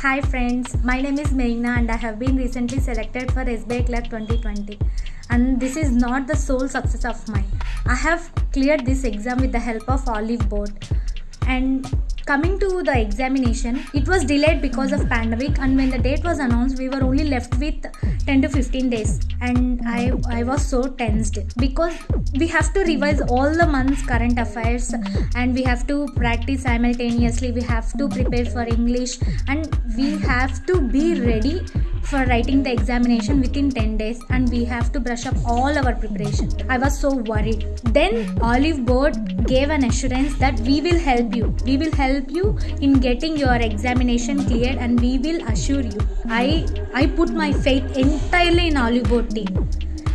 Hi friends, my name is Meghana and I have been recently selected for SBI Clerk 2020, and this is not the sole success of mine. I have cleared this exam with the help of Oliveboard, and coming to the examination, it was delayed because of pandemic, and when the date was announced we were only left with 10 to 15 days, and I was so tensed because we have to revise all the month's current affairs and we have to practice simultaneously. We have to prepare for English and we have to be ready for writing the examination within 10 days, and we have to brush up all our preparation. I was so worried. Then Oliveboard gave an assurance that we will help you in getting your examination cleared, and we will assure you. I put my faith entirely in Oliveboard team,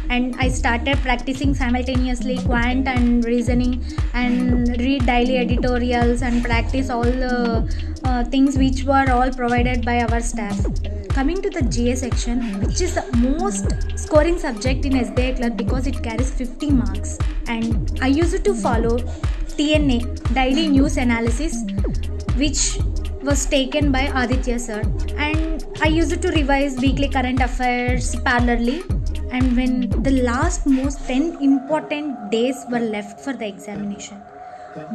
and I started practicing simultaneously quant and reasoning, and read daily editorials and practice all the things which were all provided by our staff. Coming to the GA section, which is the most scoring subject in SBI Clerk because it carries 50 marks, and I used to follow TNA, daily news analysis, which was taken by Aditya Sir, and I used to revise weekly current affairs parallelly. And when the last most 10 important days were left for the examination,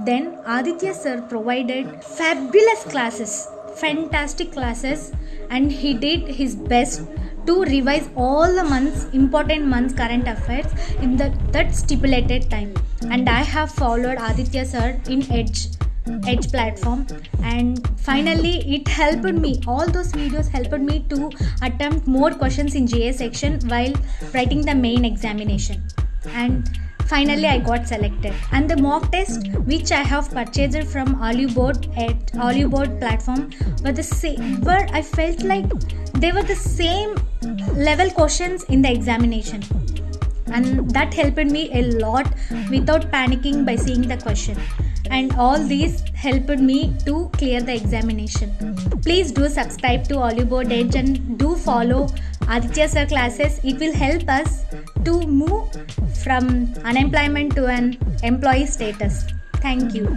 then Aditya Sir provided fabulous classes, fantastic classes, and he did his best to revise all the important months current affairs in that stipulated time. And I have followed Aditya Sir in Edge platform, and finally it helped me. All those videos helped me to attempt more questions in GA section while writing the main examination, and finally I got selected. And the mock test which I have purchased from Oliveboard platform were the same, where I felt like they were the same level questions in the examination, and that helped me a lot without panicking by seeing the question, and all these helped me to clear the examination. Please do subscribe to Oliveboard Edge and do follow Aditya Sir classes. It will help us to move from unemployment to an employee status. Thank you.